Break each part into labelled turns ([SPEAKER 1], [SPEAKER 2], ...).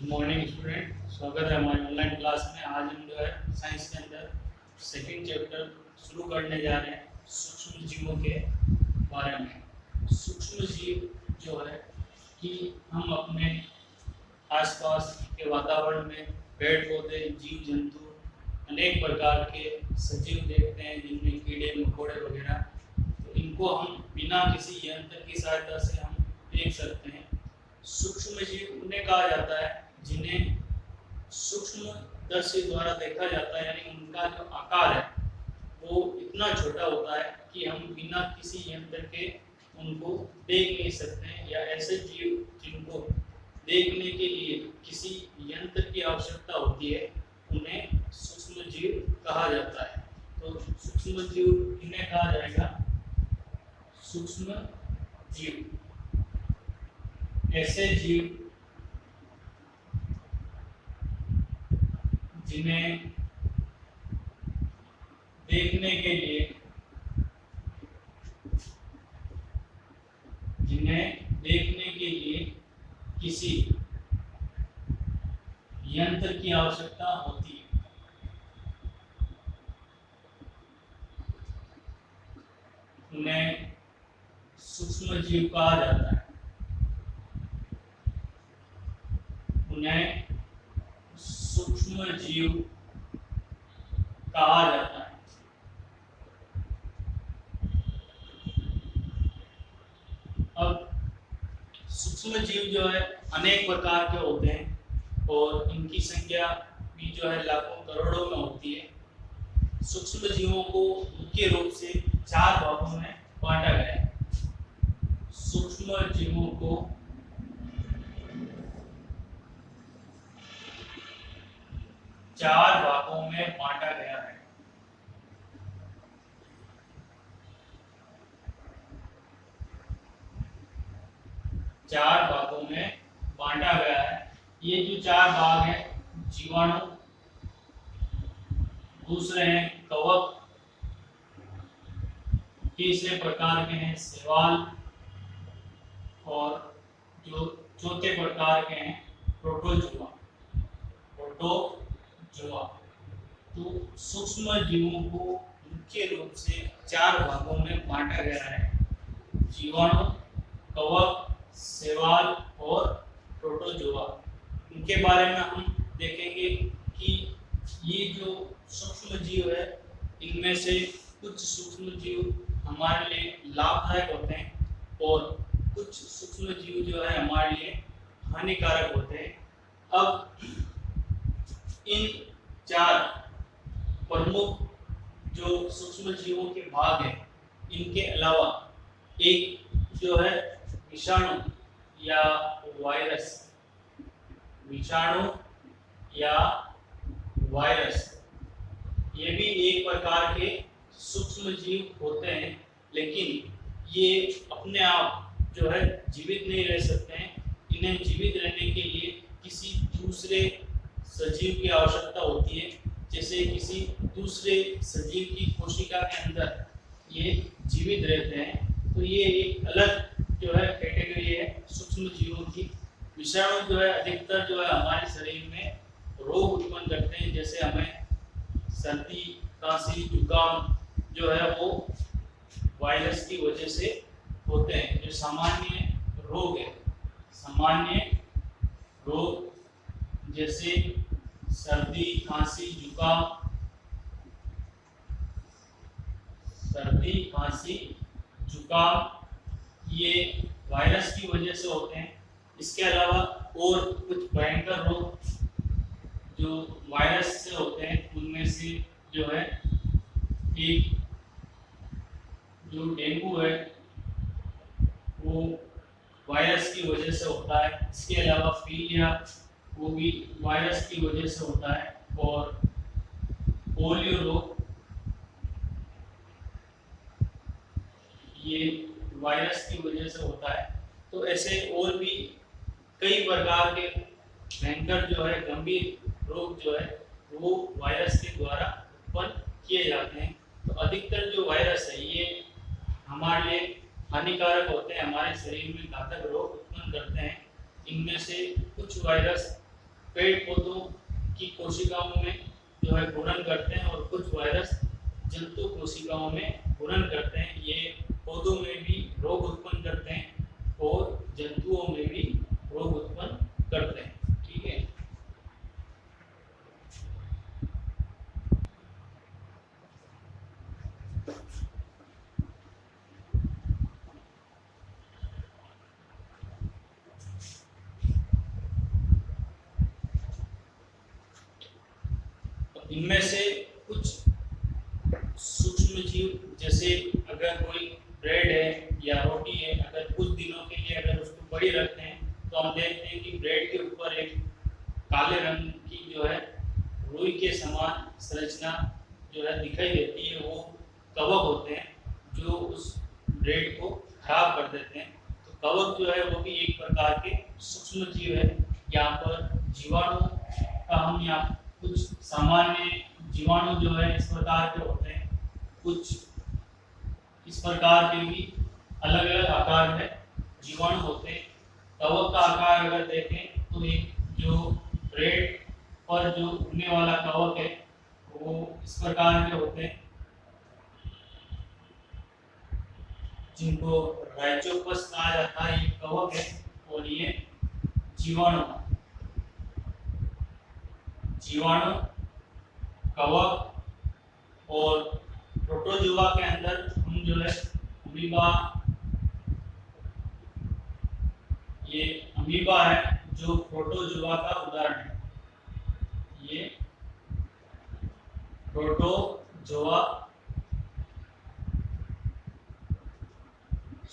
[SPEAKER 1] Morning student, स्वागत है हमारी ऑनलाइन क्लास में। आज हम जो है साइंस के अंदर सेकंड चैप्टर शुरू करने जा रहे हैं सूक्ष्म जीवों के बारे में। सूक्ष्म जीव जो है कि हम अपने आसपास के वातावरण में पेड़ पौधे, जीव जंतु, अनेक प्रकार के सजीव देखते हैं जिनमें कीड़े मकोड़े वगैरह, तो इनको हम बिना किसी यंत्र की सहायता से हम देख सकते हैं। सूक्ष्म जीव उन्हें कहा जाता है जिन्हें सूक्ष्मदर्शी द्वारा देखा जाता है, यानी उनका जो आकार है वो इतना छोटा होता है कि हम बिना किसी यंत्र के उनको देख नहीं सकते हैं, या ऐसे जीव जिनको देखने के लिए किसी यंत्र की आवश्यकता होती है उन्हें सूक्ष्म जीव कहा जाता है। तो सूक्ष्म जीव इन्हें कहा जाएगा सूक्ष्म जीव। ऐसे जीव जिन्हें देखने के लिए किसी यंत्र की आवश्यकता होती है, उन्हें सूक्ष्म जीव कहा जाता है। उन्हें सूक्ष्म जीव कहा जाता है। अब सूक्ष्म जीव जो है अनेक प्रकार के होते हैं और इनकी संख्या भी जो है लाखों करोड़ों में होती है। सूक्ष्म जीवों को मुख्य रूप से 4 भागों में बांटा गया है। सूक्ष्म जीवों को 4 भागों में बांटा गया है। चार भागों में बांटा गया है। ये जो 4 भाग हैं, जीवाणु, दूसरे हैं कवक, तीसरे प्रकार के हैं शैवाल, और जो चौथे प्रकार के हैं प्रोटोजोआ। तो सूक्ष्म जीवों को मुख्य रूप से 4 भागों में बांटा गया है: जीवाणु, कवक, शैवाल और प्रोटोजोआ। इनके बारे में हम देखेंगे कि ये जो सूक्ष्म जीव है इनमें से कुछ सूक्ष्म जीव हमारे लिए लाभदायक होते हैं और कुछ सूक्ष्म जीव जो है हमारे लिए हानिकारक होते हैं। अब इन 4 प्रमुख जो सूक्ष्म जीवों के भाग हैं, इनके अलावा एक जो है विषाणु या वायरस, ये भी एक प्रकार के सूक्ष्म जीव होते हैं, लेकिन ये अपने आप जो है जीवित नहीं रह सकते हैं। इन्हें जीवित रहने के लिए किसी दूसरे सजीव की आवश्यकता होती है, जैसे किसी दूसरे सजीव की कोशिका के अंदर ये जीवित रहते हैं। तो ये एक अलग जो है कैटेगरी है सूक्ष्म जीवों की। विषाणु जो है अधिकतर जो है हमारे शरीर में रोग उत्पन्न करते हैं, जैसे हमें सर्दी, खांसी, जुकाम जो है वो वायरस की वजह से होते हैं। जो सामान्य रोग है, सामान्य रोग जैसे सर्दी, खांसी, जुकाम, ये वायरस की वजह से होते हैं। इसके अलावा और कुछ भयंकर रोग जो वायरस से होते हैं, उनमें से जो है एक जो डेंगू है वो वायरस की वजह से होता है। इसके अलावा पीलिया, वो भी वायरस की वजह से होता है। और पोलियो रोग, ये वायरस की वजह से होता है। तो ऐसे और भी कई प्रकार के भयंकर जो है गंभीर रोग जो है वो वायरस के द्वारा उत्पन्न किए जाते हैं। तो अधिकतर जो वायरस है ये हमारे लिए हानिकारक होते हैं, हमारे शरीर में घातक रोग उत्पन्न करते हैं। इनमें से कुछ वायरस पेड़ पौधों की कोशिकाओं में जो है घूर्णन करते हैं और कुछ वायरस जंतु कोशिकाओं में घूर्णन करते हैं। ये पौधों में भी रोग उत्पन्न करते हैं और जंतुओं में भी रोग उत्पन्न करते हैं। ठीक है। इनमें से कुछ सूक्ष्म जीव, जैसे अगर कोई ब्रेड है या रोटी है, अगर कुछ दिनों के लिए अगर उसको बड़ी रखते हैं तो हम देखते हैं कि ब्रेड के ऊपर एक काले रंग की जो है रुई के समान संरचना जो है दिखाई देती है। वो कवक होते हैं जो उस ब्रेड को खराब कर देते हैं। तो कवक जो है वो भी एक प्रकार के सूक्ष्म जीव है। यहाँ पर जीवाणु का हम यहाँ कुछ सामान्य जीवाणु जो है इस प्रकार के होते हैं, कुछ इस प्रकार के भी अलग अलग आकार में जीवाणु होते हैं। कवक का आकार अगर देखें तो एक जो ब्रेड पर जो उड़ने वाला कवक है वो इस प्रकार के होते हैं, जिनको राइजोपस कहा जाता है। ये कवक है और ये जीवाणु कवक और प्रोटोजोआ के अंदर हम जो है अमीबा, ये अमीबा है जो प्रोटोजोआ का उदाहरण है। ये प्रोटोजोआ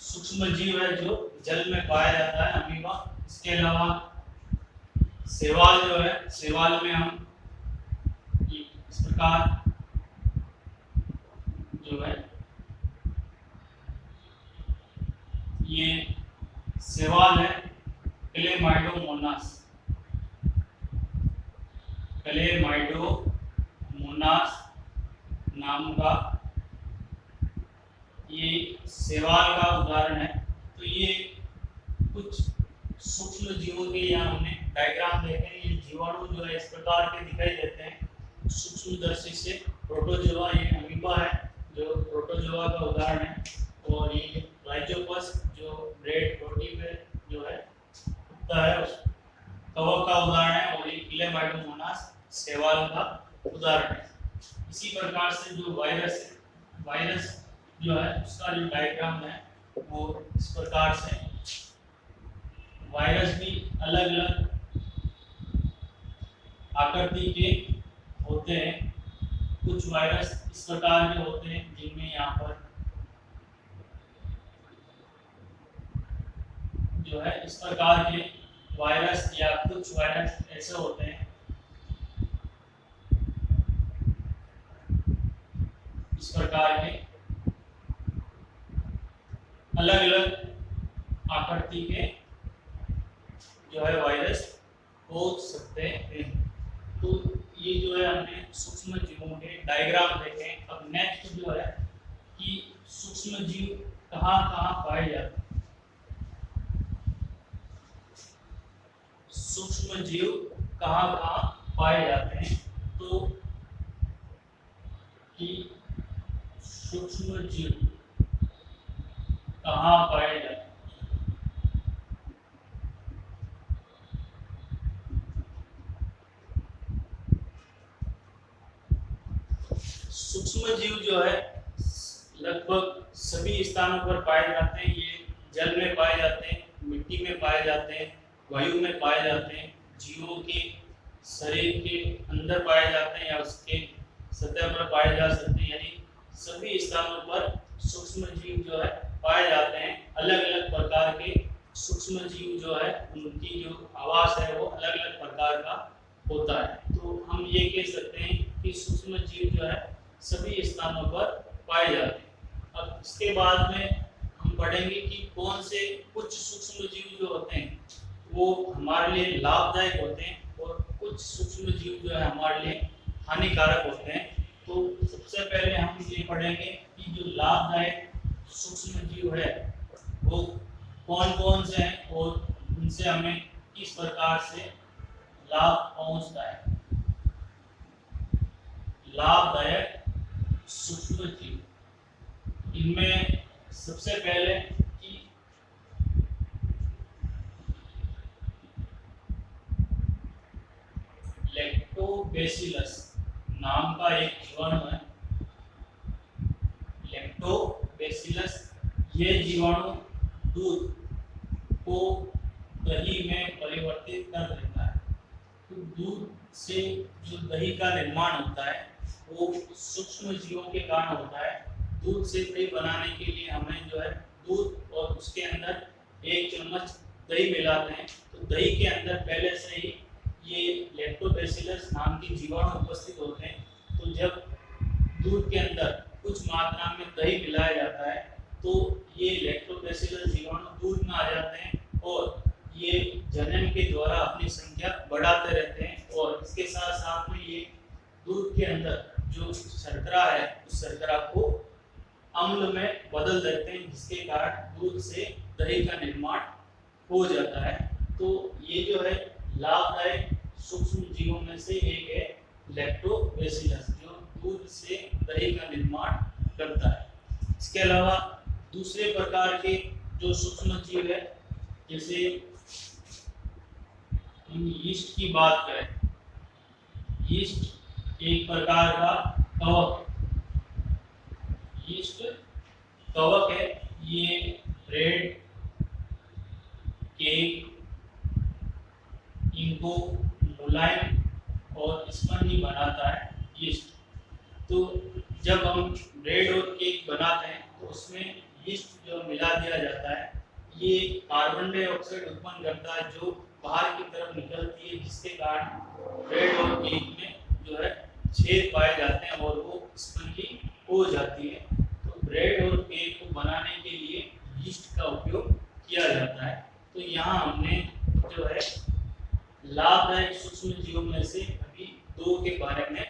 [SPEAKER 1] सूक्ष्म जीव है जो जल में पाया जाता है, अमीबा। इसके अलावा शैवाल जो है, शैवाल में हम इस प्रकार जो है ये शैवाल है क्लेमाइडोमोनास नाम का ये शैवाल का उदाहरण है। तो ये कुछ सूक्ष्म जीवों के यहाँ हमने डायग्राम देखे हैं। ये जीवाणु जो है इस प्रकार के दिखाई देते हैं सूक्ष्म दृष्टि से। प्रोटोजोआ, ये अमीबा है जो प्रोटोजोआ का उदाहरण है, और ये राइजोपस जो ब्रेड रोटी पे जो है उगता है उस कवक का उदाहरण है, और ये क्लेमाइडोमोनास शैवाल का उदाहरण है। इसी प्रकार से जो वायरस है, वायरस जो है उसका जो डायग्राम है वो इस प्रकार से। वायरस भी अलग अलग आकृति के होते हैं। कुछ वायरस इस प्रकार के होते हैं जिनमें यहाँ पर जो है इस प्रकार के वायरस, या कुछ वायरस ऐसे होते हैं इस प्रकार के अलग अलग आकृति के जो है वायरस हो सकते हैं। तो ये जो है हमने सूक्ष्म जीवों के डायग्राम देखे। अब नेक्स्ट जो है कि सूक्ष्म जीव कहाँ कहाँ पाए जाते हैं। सूक्ष्म जीव कहाँ कहाँ पाए जाते हैं, तो कि सूक्ष्म जीव कहाँ पाए जाते हैं। सूक्ष्म जीव जो है लगभग सभी स्थानों पर पाए जाते हैं। ये जल में पाए जाते हैं, मिट्टी में पाए जाते हैं, वायु में पाए जाते हैं, जीवों के शरीर के अंदर पाए जाते हैं या उसके सतह पर पाए जा सकते हैं। यानी सभी स्थानों पर सूक्ष्म जीव जो है पाए जाते हैं। अलग अलग प्रकार के सूक्ष्म जीव जो है उनकी जो आवास है वो अलग अलग प्रकार का होता है। तो हम ये कह सकते हैं कि सूक्ष्म जीव जो है सभी स्थानों पर पाए जाते हैं। अब इसके बाद में हम पढ़ेंगे कि कौन से कुछ सूक्ष्म जीव जो होते हैं वो हमारे लिए लाभदायक होते हैं और कुछ सूक्ष्म जीव जो है हमारे लिए हानिकारक होते हैं। तो सबसे पहले हम ये पढ़ेंगे कि जो लाभदायक सूक्ष्म जीव है वो कौन कौन से हैं और उनसे हमें किस प्रकार से लाभ पहुंचता है। लाभदायक सूक्ष्म जीव, इनमें सबसे पहले कि लैक्टोबैसिलस नाम का एक जीवाणु है। लैक्टोबैसिलस, ये जीवाणु दूध को दही में परिवर्तित कर देता है। तो दूध से जो दही का निर्माण होता है वो सूक्ष्म जीवों के कारण होता है। दूध से दही बनाने के लिए हमें जो है दूध और उसके अंदर 1 चम्मच दही मिलाते हैं। तो दही के अंदर पहले से ही ये लैक्टोबैसिलस नाम की जीवाणु उपस्थित होते हैं। तो जब दूध के अंदर कुछ मात्रा में दही मिलाया जाता है तो ये लैक्टोबैसिलस जीवाणु दूध में आ जाते हैं और ये जनन के द्वारा अपनी संख्या बढ़ाते रहते हैं। और इसके साथ साथ में ये दूध के अंदर जो शर्करा है उस शर्करा को अम्ल में बदल देते हैं, जिसके कारण दूध से दही का निर्माण हो जाता है। तो ये जो है लाभदायक सूक्ष्म जीवों में से एक है लैक्टोबैसिलस, जो दूध से दही का निर्माण करता है। इसके अलावा दूसरे प्रकार के जो सूक्ष्म जीव है, जैसे हम यीस्ट की बात करें, यीस्ट एक प्रकार का कवक, यीस्ट कवक है। ये ब्रेड, केक, इनको मुलायम और स्पंजी बनाता है यीस्ट। तो जब हम ब्रेड और केक बनाते हैं तो उसमें यीस्ट जो मिला दिया जाता है, ये कार्बन डाइऑक्साइड उत्पन्न करता है जो बाहर की तरफ निकलती है, जिसके कारण ब्रेड और केक में जो है छेद पाए जाते हैं और वो स्पंजी हो जाती है। तो ब्रेड और केक को बनाने के लिए यीस्ट का उपयोग किया जाता है। तो यहाँ हमने जो है लाभदायक सूक्ष्म जीवों में से अभी 2 के बारे में